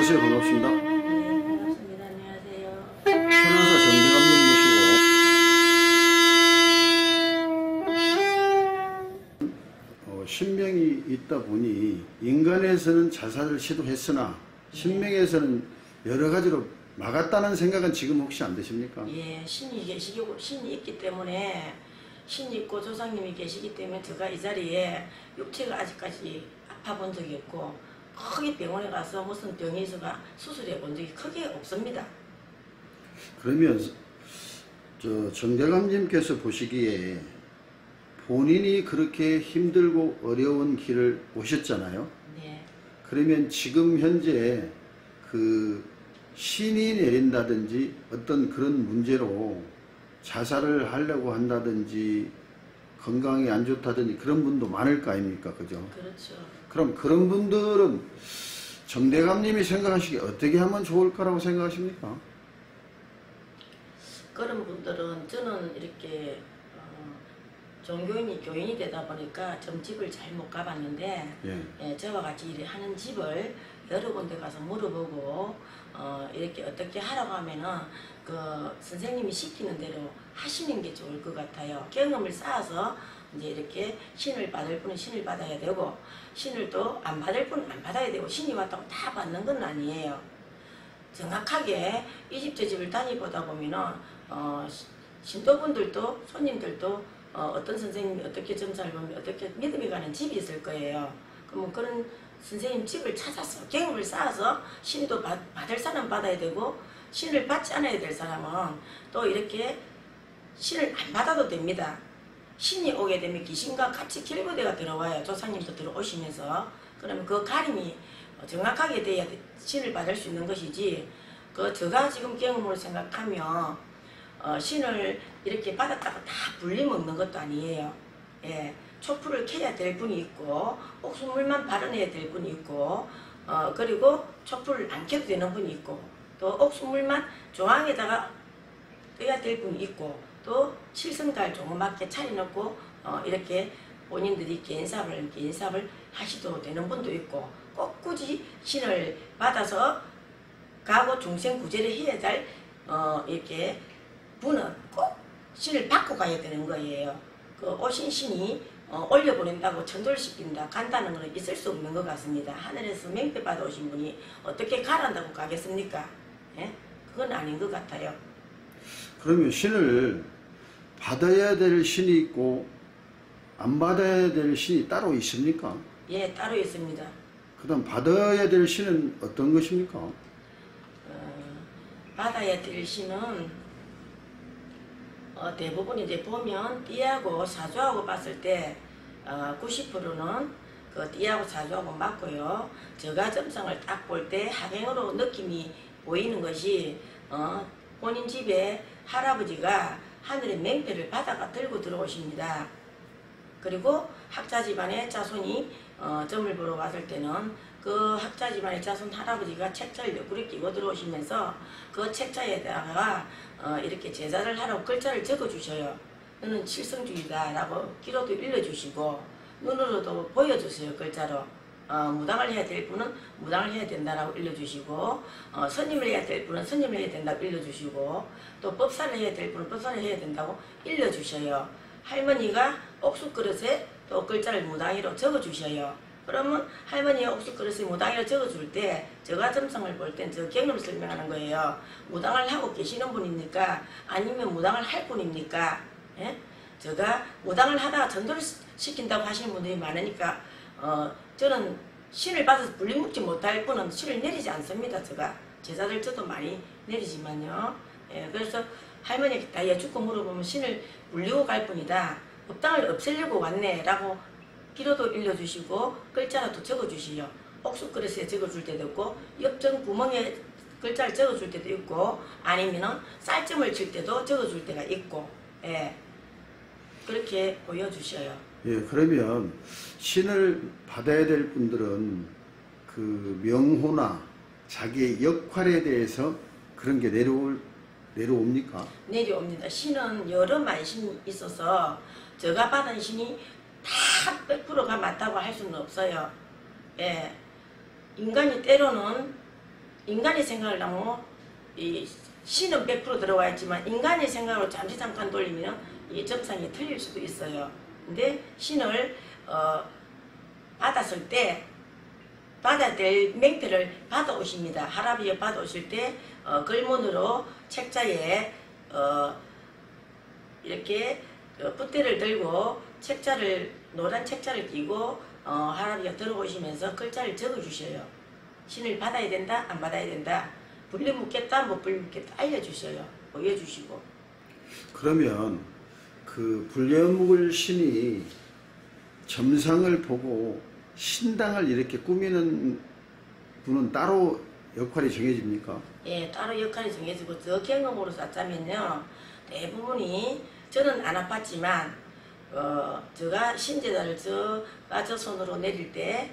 안녕하세요. 반갑습니다. 네, 반갑습니다. 안녕하세요. 천안사 정대감님 모시고 신명이 있다 보니 인간에서는 자살을 시도했으나 신명에서는 여러 가지로 막았다는 생각은 지금 혹시 안 드십니까? 예, 신이 계시고 신이 있기 때문에 신이 있고 조상님이 계시기 때문에 제가 이 자리에 육체가 아직까지 아파 본 적이 없고 크게 병원에 가서 무슨 병이 있어가 수술해 본 적이 크게 없습니다. 그러면 정대감님께서 보시기에 본인이 그렇게 힘들고 어려운 길을 오셨잖아요. 네. 그러면 지금 현재 그 신이 내린다든지 어떤 그런 문제로 자살을 하려고 한다든지 건강이 안 좋다든지 그런 분도 많을 거 아닙니까? 그죠? 그렇죠. 그럼 그런 분들은 정대감님이 생각하시기에 어떻게 하면 좋을 거라고 생각하십니까? 그런 분들은 저는 이렇게 종교인이 교인이 되다 보니까 좀 집을 잘 못 가봤는데 예, 저와 같이 일을 하는 집을 여러 군데 가서 물어보고 이렇게 어떻게 하라고 하면은 그 선생님이 시키는 대로 하시는 게 좋을 것 같아요. 경험을 쌓아서 이제 이렇게 신을 받을 분은 신을 받아야 되고 신을 또 안 받을 분은 안 받아야 되고 신이 왔다고 다 받는 건 아니에요. 정확하게 이 집 저 집을 다니보다 보면은 신도분들도 손님들도 어떤 선생님이 어떻게 점사를 보면 어떻게 믿음이 가는 집이 있을 거예요. 그러면 그런 선생님 집을 찾아서 경험을 쌓아서 신도 받을 사람 받아야 되고 신을 받지 않아야 될 사람은 또 이렇게 신을 안 받아도 됩니다. 신이 오게 되면 귀신과 같이 길부대가 들어와요. 조상님도 들어오시면서. 그러면 그 가림이 정확하게 돼야 신을 받을 수 있는 것이지 제가 지금 경험으로 생각하면 신을 이렇게 받았다가 다 분리 먹는 것도 아니에요. 예, 촛불을 켜야 될 분이 있고 옥수물만 발언해야 될 분이 있고 그리고 촛불을 안 켜도 되는 분이 있고 또 옥수물만 조항에다가 떠야 될 분이 있고 또 칠성달 조그맣게 차려놓고 이렇게 본인들이 개인사업을 하시도 되는 분도 있고 꼭 굳이 신을 받아서 가고 중생 구제를 해야 될 이렇게 분은 꼭 신을 받고 가야 되는 거예요. 그 오신 신이 올려보낸다고 천도를 시킨다 간다는 건 있을 수 없는 것 같습니다. 하늘에서 맹패 받아오신 분이 어떻게 가란다고 가겠습니까? 예? 그건 아닌 것 같아요. 그러면 신을 받아야 될 신이 있고 안 받아야 될 신이 따로 있습니까? 예, 따로 있습니다. 그 다음 받아야 될 신은 어떤 것입니까? 받아야 될 신은 대부분 이제 보면 띠하고 사주하고 봤을 때 90%는 그 띠하고 사주하고 맞고요. 저가점성을 딱 볼 때 하행으로 느낌이 보이는 것이 본인 집에 할아버지가 하늘의 맹패를 바다가 들고 들어오십니다. 그리고 학자 집안의 자손이 점을 보러 왔을 때는 그 학자 집안의 자손 할아버지가 책자를 옆구리 끼고 들어오시면서 그 책자에다가 이렇게 제자를 하라고 글자를 적어 주셔요. 너는 칠성주의다 라고 기로도 일러주시고 눈으로도 보여주세요. 글자로. 무당을 해야 될 분은 무당을 해야 된다라고 일러주시고 선임을 해야 될 분은 선임을 해야 된다고 일러주시고 또 법사를 해야 될 분은 법사를 해야 된다고 일러주셔요. 할머니가 옥수그릇에 또 글자를 무당이로 적어주셔요. 그러면 할머니가 옥수그릇에 무당이로 적어줄 때 저가점성을 볼 땐 저 경험을 설명하는 거예요. 무당을 하고 계시는 분입니까? 아니면 무당을 할 분입니까? 예? 제가 무당을 하다가 전도를 시킨다고 하시는 분들이 많으니까 저는 신을 받아서 분리묵지 못할 분은 신을 내리지 않습니다. 제가 제자들 저도 많이 내리지만요. 예, 그래서 할머니가 다 여쭙고 물어보면 신을 물리고 갈 뿐이다. 법당을 없애려고 왔네 라고 기로도 일러주시고 글자라도 적어주시요. 옥수그릇에 적어줄 때도 있고 옆전 구멍에 글자를 적어줄 때도 있고 아니면은 쌀점을 칠 때도 적어줄 때가 있고 예, 그렇게 보여주셔요. 예, 그러면 신을 받아야 될 분들은 그 명호나 자기의 역할에 대해서 그런 게 내려옵니까? 내려옵니다. 신은 여러 만신이 있어서 제가 받은 신이 다 100%가 맞다고 할 수는 없어요. 예, 인간이 때로는 인간의 생각을 너무 이 신은 100% 들어와 있지만 인간의 생각으로 잠깐 돌리면 이 점상이 틀릴 수도 있어요. 근데 신을 받았을 때 받아야 될 맹패를 받아오십니다. 할아버지가 받아오실 때 글문으로 책자에 이렇게 붓대를 들고 노란 책자를 끼고 할아버지가 들어오시면서 글자를 적어주셔요. 신을 받아야 된다, 안 받아야 된다, 불려 묻겠다, 못 불려 묻겠다 알려주셔요. 보여주시고. 그러면 그 불려묵을 신이 점상을 보고 신당을 이렇게 꾸미는 분은 따로 역할이 정해집니까? 예, 따로 역할이 정해지고 저 경험으로 쌓자면요, 대부분이 저는 안 아팠지만 제가 신제자를 저 손으로 내릴 때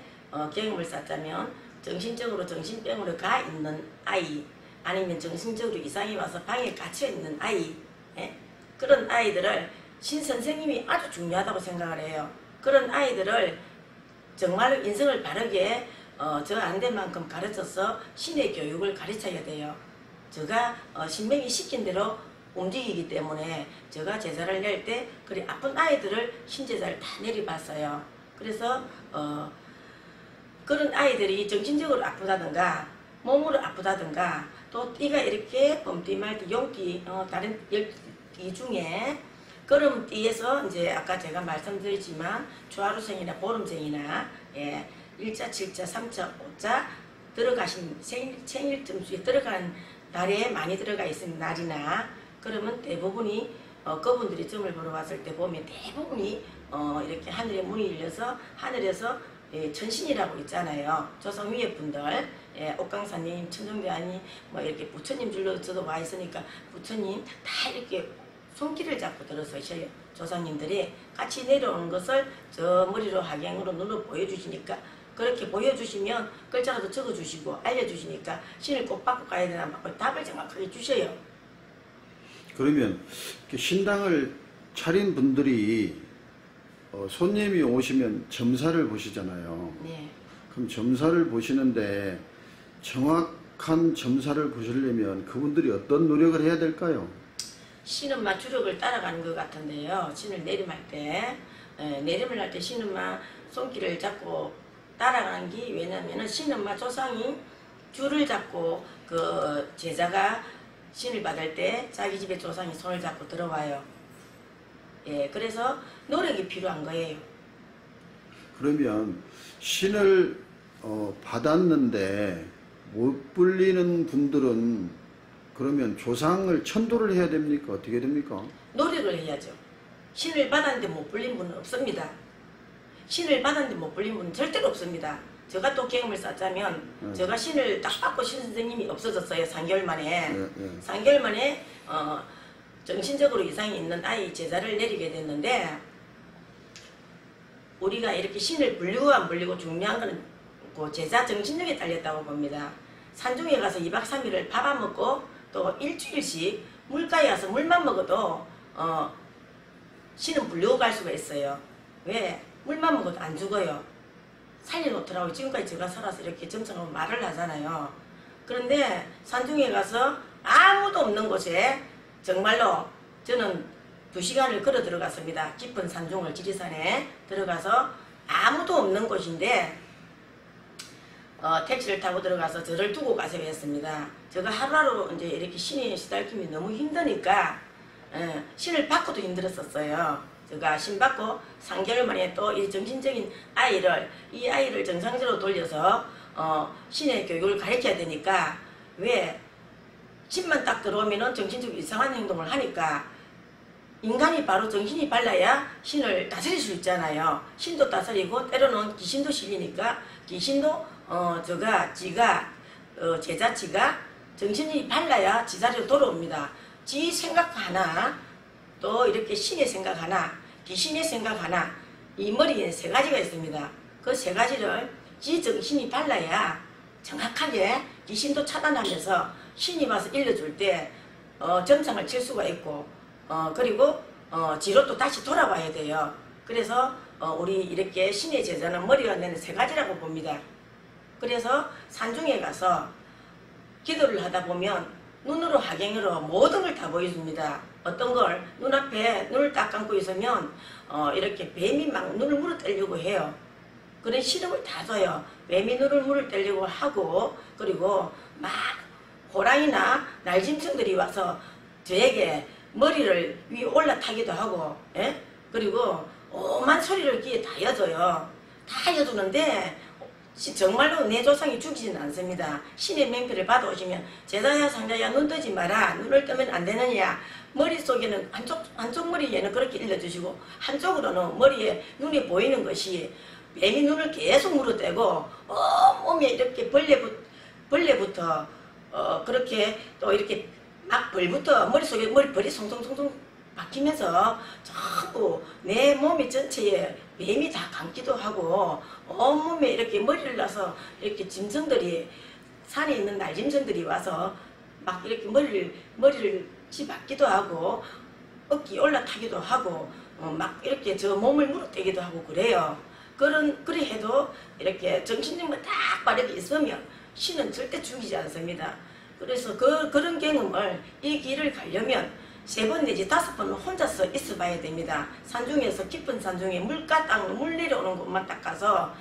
경험을 쌓자면 정신적으로 정신병으로 가 있는 아이, 아니면 정신적으로 이상이 와서 방에 갇혀 있는 아이, 예? 그런 아이들을 신 선생님이 아주 중요하다고 생각을 해요. 그런 아이들을 정말로 인성을 바르게 저 안 된 만큼 가르쳐서 신의 교육을 가르쳐야 돼요. 제가 신명이 시킨 대로 움직이기 때문에 제가 제자를 낼 때 그리 아픈 아이들을 신제자를 다 내려봤어요. 그래서 그런 아이들이 정신적으로 아프다든가 몸으로 아프다든가 또 띠가 이렇게 봄띠, 말띠, 용띠 다른 10띠 중에 그런 띠에서 이제 아까 제가 말씀드렸지만 초하루생이나 보름생이나 예, 1자, 7자, 3자, 5자 들어가신 생일 점수에 들어가는 날에 많이 들어가 있는 날이나 그러면 대부분이 그분들이 점을 보러 왔을 때 보면 대부분이 이렇게 하늘에 문이 열려서 하늘에서 예, 천신이라고 있잖아요. 조상 위에 분들, 예, 옥강사님, 천정대하님, 뭐 이렇게 부처님 줄로 저도 와 있으니까 부처님 다 이렇게 손길을 잡고 들어서셔요. 조상님들이 같이 내려오는 것을 저 머리로 하경으로 눈으로 보여주시니까 그렇게 보여주시면 글자라도 적어주시고 알려주시니까 신을 꼭 받고 가야 되나 답을 정확하게 주셔요. 그러면 신당을 차린 분들이 손님이 오시면 점사를 보시잖아요. 네. 그럼 점사를 보시는데 정확한 점사를 보시려면 그분들이 어떤 노력을 해야 될까요? 신은 막 주력을 따라가는 것 같은데요. 신을 내림할 때 내림을 할 때 신은 막 손길을 잡고 따라가는 게 왜냐면은 신은 막 조상이 줄을 잡고 그 제자가 신을 받을 때 자기 집에 조상이 손을 잡고 들어와요. 예, 그래서 노력이 필요한 거예요. 그러면 신을 받았는데 못 불리는 분들은 그러면 조상을 천도를 해야 됩니까? 어떻게 됩니까? 노력을 해야죠. 신을 받았는데 못 불린 분은 없습니다. 신을 받았는데 못 불린 분은 절대로 없습니다. 제가 또 경험을 쌓자면 제가 신을 딱 받고 신 선생님이 없어졌어요. 3개월 만에. 3개월 만에 정신적으로 이상이 있는 아이 제자를 내리게 됐는데 우리가 이렇게 신을 불리고 안 불리고 중요한 거는 그 제자 정신력에 달렸다고 봅니다. 산중에 가서 2박 3일을 밥 안 먹고 또 일주일씩 물가에 가서 물만 먹어도 신은 불리고 갈 수가 있어요. 왜? 물만 먹어도 안 죽어요. 살려놓더라고요. 지금까지 제가 살아서 이렇게 점성하고 말을 하잖아요. 그런데 산중에 가서 아무도 없는 곳에 정말로 저는 2시간을 걸어 들어갔습니다. 깊은 산중을 지리산에 들어가서 아무도 없는 곳인데 택시를 타고 들어가서 저를 두고 가세요 했습니다. 제가 하루하루 이제 이렇게 신에 시달림이 너무 힘드니까 신을 받고도 힘들었었어요. 제가 신 받고 3개월 만에 또 이 정신적인 이 아이를 정상적으로 돌려서 신의 교육을 가르쳐야 되니까 왜 신만 딱 들어오면은 정신적으로 이상한 행동을 하니까 인간이 바로 정신이 발라야 신을 다스릴 수 있잖아요. 신도 다스리고 때로는 귀신도 실리니까 귀신도 지가 정신이 발라야 지 자리로 돌아옵니다. 지 생각 하나 또 이렇게 신의 생각 하나 귀신의 생각 하나 이 머리에 3가지가 있습니다. 그 3가지를 지 정신이 발라야 정확하게 귀신도 차단하면서 신이 와서 일러줄 때 점상을 칠 수가 있고 그리고 지로 또 다시 돌아와야 돼요. 그래서 우리 이렇게 신의 제자는 머리가 내는 3가지라고 봅니다. 그래서 산중에 가서 기도를 하다 보면 눈으로 하경으로 모든 걸 다 보여줍니다. 어떤 걸 눈앞에 눈을 딱 감고 있으면 이렇게 뱀이 막 눈을 물어떼려고 해요. 그런 시름을 다 줘요. 뱀이 눈을 물어떼려고 하고, 그리고 막 호랑이나 날짐승들이 와서 저에게 머리를 위에 올라타기도 하고, 예? 그리고 오만 소리를 귀에 다 여줘요. 다 여주는데 정말로 내 조상이 죽이지는 않습니다. 신의 맹피를 받아오시면 제자야 상자야 눈 뜨지 마라, 눈을 뜨면 안 되느냐, 머릿속에는 한쪽 머리에는 그렇게 일러주시고 한쪽으로는 머리에 눈이 보이는 것이 뱀이 눈을 계속 물어대고 몸에 이렇게 벌레부터 그렇게 또 이렇게 막 벌부터 머릿속에 머리벌이 송송송송 박히면서 전부 내 몸이 전체에 뱀이 다 감기도 하고 온몸에 이렇게 머리를 나서 이렇게 짐승들이 산에 있는 날짐승들이 와서 막 이렇게 머리를 쥐박기도 하고 어깨 올라타기도 하고 막 이렇게 저 몸을 물어대기도 하고 그래요. 그래 해도 이렇게 정신력만 딱 바르게 있으면 신은 절대 죽이지 않습니다. 그래서 그런 경험을 이 길을 가려면 3번 내지 5번은 혼자서 있어 봐야 됩니다. 산중에서 깊은 산중에 물가 땅 물 내려오는 곳만 딱 가서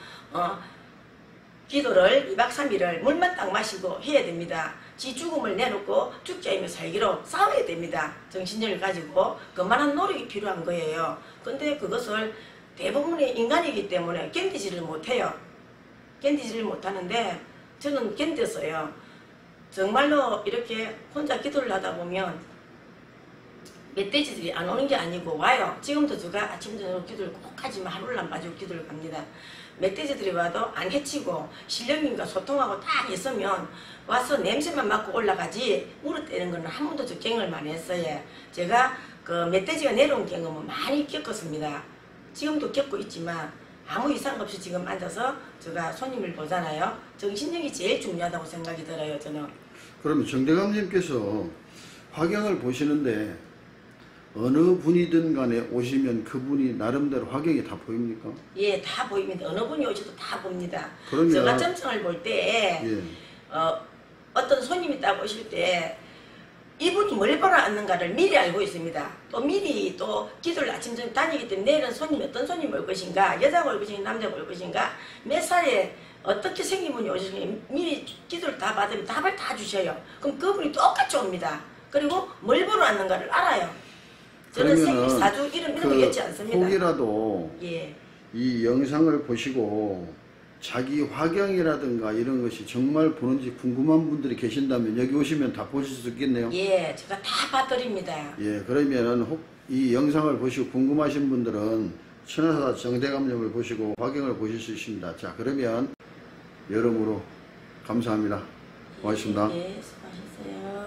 기도를 2박 3일을 물만 딱 마시고 해야 됩니다. 지 죽음을 내놓고 죽지 않으며 살기로 싸워야 됩니다. 정신력을 가지고 그만한 노력이 필요한 거예요. 근데 그것을 대부분의 인간이기 때문에 견디지를 못해요. 견디지를 못하는데 저는 견뎠어요. 정말로 이렇게 혼자 기도를 하다 보면 멧돼지들이 안 오는 게 아니고 와요. 지금도 제가 아침 저녁 기도를 꼭 하지만 하루를 안 빠지고 기도를 갑니다. 멧돼지들이 와도 안 해치고 신령님과 소통하고 딱 있으면 와서 냄새만 맡고 올라가지 물어떼는 거는 한 번도 저 경험을 많이 했어요. 제가 그 멧돼지가 내려온 경험은 많이 겪었습니다. 지금도 겪고 있지만 아무 이상 없이 지금 앉아서 제가 손님을 보잖아요. 정신력이 제일 중요하다고 생각이 들어요. 저는. 그러면 정대감님께서 화경을 보시는데 어느 분이든 간에 오시면 그분이 나름대로 화경이 다 보입니까? 예, 다 보입니다. 어느 분이 오셔도 다 봅니다. 그러면 제가 점성을 볼 때 예. 어떤 손님이 딱 오실 때 이분이 뭘 보러 왔는가를 미리 알고 있습니다. 또 미리 또 기도를 아침 저녁 다니기 때문에 내일은 손님이 어떤 손님이 올 것인가, 여자가 올 것인가, 남자가 올 것인가, 몇 살에 어떻게 생긴 분이 오시는지 미리 기도를 다 받으면 답을 다 주셔요. 그럼 그분이 똑같이 옵니다. 그리고 뭘 보러 왔는가를 알아요. 저는 생일, 사주, 이런 거 여지 않습니다. 혹이라도 예. 이 영상을 보시고 자기 화경이라든가 이런 것이 정말 보는지 궁금한 분들이 계신다면 여기 오시면 다 보실 수 있겠네요. 예, 제가 다 봐드립니다. 예, 그러면은 이 영상을 보시고 궁금하신 분들은 천하사 정대감님을 보시고 화경을 보실 수 있습니다. 자, 그러면 여러모로 감사합니다. 고맙습니다. 예, 수고하셨어요.